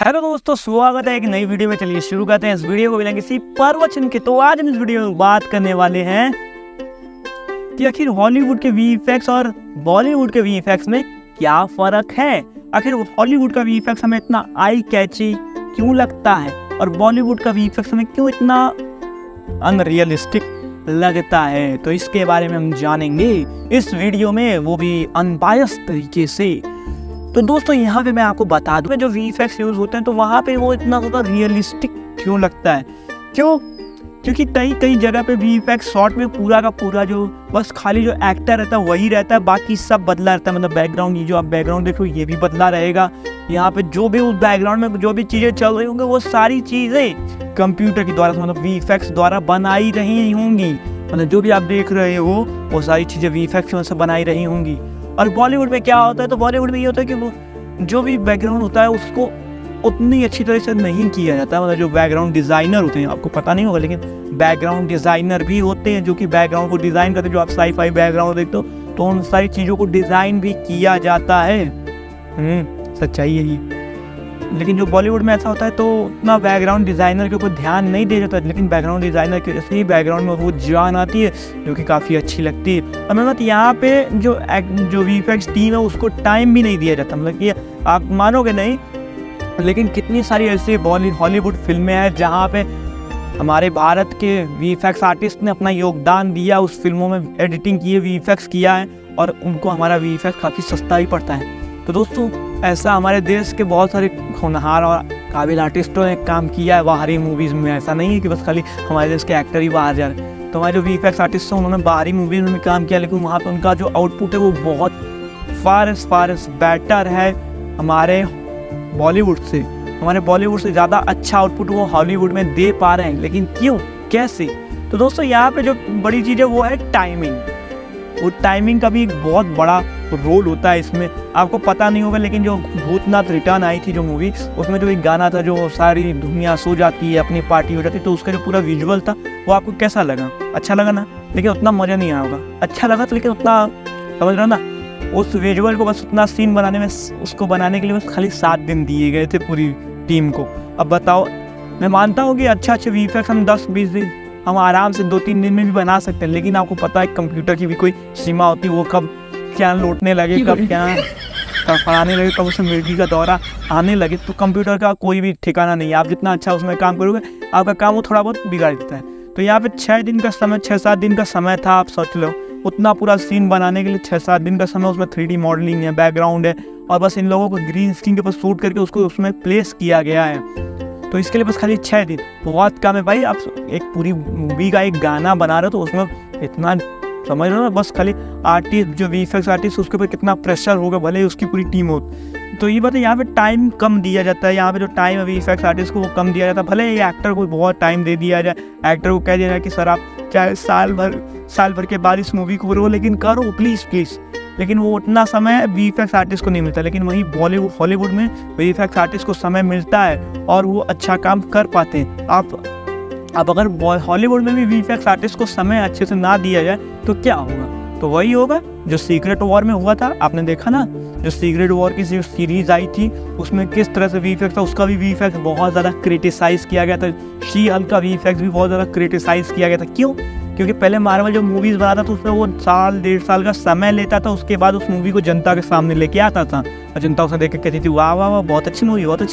Hello दोस्तों, स्वागत है एक नई वीडियो में। चलिए शुरू करते हैं इस वीडियो को बिना किसी प्रवचन के। तो आज हम इस वीडियो में बात करने वाले हैं कि आखिर हॉलीवुड के वीएफएक्स और बॉलीवुड के वीएफएक्स में क्या फर्क है। आखिर हॉलीवुड का वीएफएक्स हमें इतना आई कैची क्यों लगता है और बॉलीवुड का वीएफएक्स हमें क्यों इतना अनरियलिस्टिक लगता है। तो इसके बारे में हम जानेंगे इस वीडियो में, वो भी अनबायस्ड तरीके से। तो दोस्तों यहाँ पे मैं आपको बता दूं, जो वीएफएक्स यूज होते हैं तो वहाँ पे वो इतना ज़्यादा रियलिस्टिक क्यों लगता है। क्योंकि कई जगह पे वीएफएक्स शॉट में पूरा का पूरा जो बस खाली जो एक्टर रहता है वही रहता है, बाकी सब बदला रहता है। मतलब बैकग्राउंड, ये जो आप बैकग्राउंड देख रहे हो ये भी बदला रहेगा। यहाँ पे जो भी उस बैकग्राउंड में जो भी चीज़ें चल रही होंगी वो सारी चीज़ें कंप्यूटर के द्वारा, मतलब वीएफएक्स द्वारा बनाई रही होंगी। मतलब जो भी आप देख रहे हो वो सारी चीज़ें वीएफएक्स से बनाई रही होंगी। और बॉलीवुड में क्या होता है, तो बॉलीवुड में ये होता है कि वो जो भी बैकग्राउंड होता है उसको उतनी अच्छी तरह से नहीं किया जाता। मतलब जो बैकग्राउंड डिज़ाइनर होते हैं, आपको पता नहीं होगा लेकिन बैकग्राउंड डिज़ाइनर भी होते हैं जो कि बैकग्राउंड को डिज़ाइन करते हैं। जो आप साई-फाई बैकग्राउंड देखते हो तो उन सारी चीज़ों को डिज़ाइन भी किया जाता है। सच्चाई है ये। लेकिन जो बॉलीवुड में ऐसा होता है तो उतना बैकग्राउंड डिज़ाइनर के ऊपर ध्यान नहीं दिया जाता, लेकिन बैकग्राउंड डिज़ाइनर के जैसे ही बैकग्राउंड में वो जान आती है जो कि काफ़ी अच्छी लगती है। हमें मतलब यहाँ पे जो वीएफएक्स टीम है उसको टाइम भी नहीं दिया जाता। मतलब कि आप मानोगे नहीं, लेकिन कितनी सारी ऐसी हॉलीवुड फिल्में हैं जहाँ पे हमारे भारत के वीएफएक्स आर्टिस्ट ने अपना योगदान दिया, उस फिल्मों में एडिटिंग की है, वीएफएक्स किया है और उनको हमारा वीएफएक्स काफ़ी सस्ता ही पड़ता है। तो दोस्तों ऐसा हमारे देश के बहुत सारे होनहार और काबिल आर्टिस्टों ने काम किया है बाहरी मूवीज़ में। ऐसा नहीं है कि बस खाली हमारे देश के एक्टर ही बाहर जा रहे हैं। तो हमारे जो वीएफएक्स आर्टिस्ट हैं उन्होंने बाहरी मूवीज़ में भी काम किया, लेकिन वहाँ पर उनका जो आउटपुट है वो बहुत फार बेटर है हमारे बॉलीवुड से। हमारे बॉलीवुड से ज़्यादा अच्छा आउटपुट वो हॉलीवुड में दे पा रहे हैं। लेकिन क्यों, कैसे? तो दोस्तों यहाँ पे जो बड़ी चीज़ है वो है टाइमिंग। वो टाइमिंग का भी एक बहुत बड़ा रोल होता है इसमें। आपको पता नहीं होगा लेकिन जो भूतनाथ रिटर्न आई थी जो मूवी, उसमें जो एक गाना था जो सारी दुनिया सो जाती है, अपनी पार्टी हो जाती है, तो उसका जो पूरा विजुअल था वो आपको कैसा लगा? अच्छा लगा ना? लेकिन उतना मज़ा नहीं आया होगा। अच्छा लगा तो, लेकिन उतना, समझ रहे हो ना, उस विजुअल को बस उतना सीन बनाने में, उसको बनाने के लिए बस खाली 7 दिन दिए गए थे पूरी टीम को। अब बताओ, मैं मानता हूँ कि अच्छे वीएफएक्स हम 10-20 दिन हम आराम से 2-3 दिन में भी बना सकते हैं, लेकिन आपको पता है कंप्यूटर की भी कोई सीमा होती है। वो कब क्या लौटने लगे, कब क्या फड़ाने लगे, कब उसमें मिर्गी का दौरा आने लगे, तो कंप्यूटर का कोई भी ठिकाना नहीं है। आप जितना अच्छा उसमें काम करोगे आपका काम वो थोड़ा बहुत बिगाड़ देता है। तो यहाँ पे 6 दिन का समय, 6-7 दिन का समय था। आप सोच लो उतना पूरा सीन बनाने के लिए 6-7 दिन का समय। उसमें 3D मॉडलिंग है, बैकग्राउंड है और बस इन लोगों को ग्रीन स्क्रीन के ऊपर शूट करके उसको उसमें प्लेस किया गया है। तो इसके लिए बस खाली 6 दिन बहुत कम है भाई। आप एक पूरी मूवी का एक गाना बना रहे हो तो उसमें इतना, समझ रहे हो ना, बस खाली आर्टिस्ट, जो वीएफएक्स आर्टिस्ट, उसके ऊपर कितना प्रेशर होगा, भले ही उसकी पूरी टीम हो। तो ये बात है, यहाँ पे टाइम कम दिया जाता है। यहाँ पे जो टाइम है वीएफएक्स आर्टिस्ट को वो कम दिया जाता है। भले ही एक्टर को बहुत टाइम दे दिया जाए, एक्टर को कह दिया जाए कि सर आप चाहे साल भर के बाद इस मूवी को करो, लेकिन करो प्लीज़। लेकिन वो उतना समय वीएफएक्स आर्टिस्ट को नहीं मिलता। लेकिन वहीं हॉलीवुड में वीएफएक्स आर्टिस्ट को समय मिलता है और वो अच्छा काम कर पाते हैं। अब अगर हॉलीवुड में भी वीएफएक्स आर्टिस्ट को समय अच्छे से ना दिया जाए तो क्या होगा? तो वही होगा जो सीक्रेट वॉर में हुआ था। आपने देखा ना, जो सीक्रेट वॉर की जो सीरीज आई थी उसमें किस तरह से वीएफएक्स था, उसका भी वीएफएक्स बहुत ज़्यादा क्रिटिसाइज़ किया गया था। शी-हल्क का वीएफएक्स भी बहुत ज़्यादा क्रिटिसाइज़ किया गया था। क्यों? क्योंकि पहले मार्वल जो मूवीज़ बनाता था उसमें वो 1-1.5 साल का समय लेता था, उसके बाद उस मूवी को जनता के सामने लेके आता था और जनता उसे देख के कहती थी वाह वाह वाह, बहुत अच्छी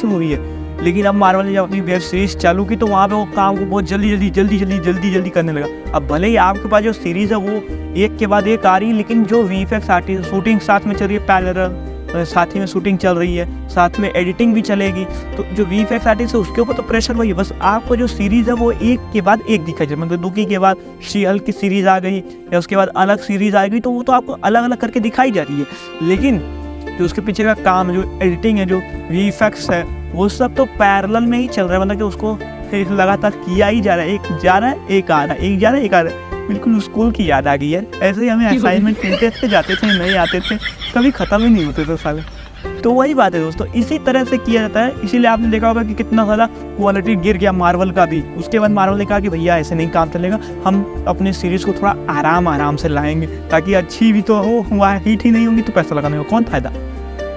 मूवी है। लेकिन अब मार्वल ने जब अपनी वेब सीरीज चालू की तो वहाँ पे वो काम को बहुत जल्दी करने लगा। अब भले ही आपके पास जो सीरीज़ है वो एक के बाद एक आ रही है, लेकिन जो वीएफएक्स आर्टिस्ट, शूटिंग साथ में चल रही है, पैरेलल साथ ही में शूटिंग चल रही है, साथ में एडिटिंग भी चलेगी। तो जो वीएफएक्स आर्टिस्ट है उसके ऊपर तो प्रेशर वही है, बस आपको जो सीरीज़ है वो एक के बाद एक दिखाई जाए। मतलब दुखी के बाद शी-हल्क की सीरीज़ आ गई या उसके बाद अलग सीरीज़ आ गई, तो वो तो आपको अलग अलग करके दिखाई जा रही है। लेकिन जो उसके पीछे का काम, जो एडिटिंग है, जो वीएफएक्स है, वो सब तो पैरेलल में ही चल रहा है। मतलब कि उसको लगातार किया ही जा रहा है। एक जा रहा है, एक आ रहा है, एक जा रहा है, एक आ रहा है। बिल्कुल स्कूल की याद आ गई यार। ऐसे ही हमें असाइनमेंट मिलते थे, जाते थे, नहीं आते थे, कभी ख़त्म ही नहीं होते थे साले। तो वही बात है दोस्तों, इसी तरह से किया जाता है। इसीलिए आपने देखा होगा कि कितना ज़्यादा क्वालिटी गिर गया मार्वल का भी। उसके बाद मार्वल ने कहा कि भैया ऐसे नहीं काम चलेगा, हम अपनी सीरीज़ को थोड़ा आराम से लाएंगे ताकि अच्छी भी तो हो, वहाँ हिट ही नहीं होंगी तो पैसा लगाने का कौन फ़ायदा।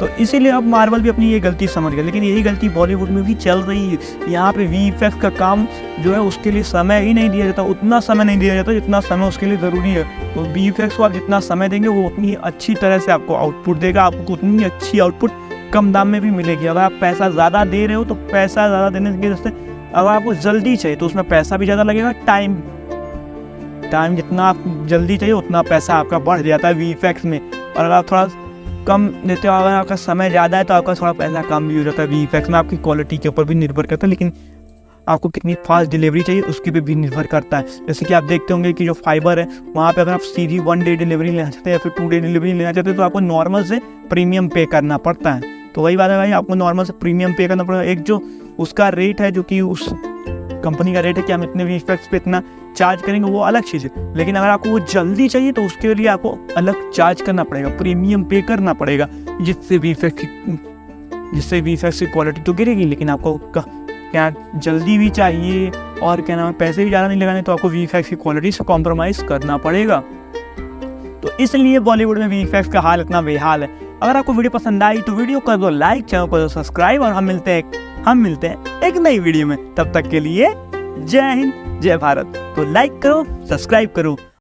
तो इसीलिए अब मार्वल भी अपनी ये गलती समझ गया, लेकिन यही गलती बॉलीवुड में भी चल रही है। यहाँ पे वीएफएक्स का काम जो है उसके लिए समय ही नहीं दिया जाता, उतना समय नहीं दिया जाता जितना समय उसके लिए ज़रूरी है। तो वीएफएक्स को आप जितना समय देंगे वो उतनी अच्छी तरह से आपको आउटपुट देगा, आपको उतनी अच्छी आउटपुट कम दाम में भी मिलेगी। अगर आप पैसा ज़्यादा दे रहे हो तो पैसा ज़्यादा देने की वजह से अगर आपको जल्दी चाहिए तो उसमें पैसा भी ज़्यादा लगेगा, टाइम जितना आप जल्दी चाहिए उतना पैसा आपका बढ़ जाता है वीएफएक्स में। और अगर आप थोड़ा कम देते हो, अगर आपका समय ज़्यादा है तो आपका थोड़ा पैसा कम भी हो जाता है वीएफएक्स में। आपकी क्वालिटी के ऊपर भी निर्भर करता है, लेकिन आपको कितनी फास्ट डिलीवरी चाहिए उसके पे भी निर्भर करता है। जैसे कि आप देखते होंगे कि जो फाइबर है वहाँ पे अगर आप सीधी 1 डे डिलीवरी लेना चाहते हैं या फिर 2 डे डिलीवरी लेना चाहते हैं तो आपको नॉर्मल से प्रीमियम पे करना पड़ता है। तो वही बात है भाई, आपको नॉर्मल से प्रीमियम पे करना पड़ेगा। एक जो उसका रेट है, जो कि उस कंपनी का रेट है कि हम इतने वीएफएक्स पे इतना चार्ज करेंगे, वो अलग चीज़ है। लेकिन अगर आपको वो जल्दी चाहिए तो उसके लिए आपको अलग चार्ज करना पड़ेगा, प्रीमियम पे करना पड़ेगा, जिससे वीएफएक्स की क्वालिटी तो गिरेगी, लेकिन आपको क्या जल्दी भी चाहिए और क्या नाम है पैसे भी ज़्यादा नहीं लगाने, तो आपको वीएफएक्स की क्वालिटी से कॉम्प्रोमाइज़ करना पड़ेगा। तो इसलिए बॉलीवुड में वीएफएक्स का हाल इतना बेहाल है। अगर आपको वीडियो पसंद आई तो वीडियो कर दो लाइक, चैनल को सब्सक्राइब, और हम मिलते हैं एक नई वीडियो में। तब तक के लिए जय हिंद, जय भारत। तो लाइक करो, सब्सक्राइब करो।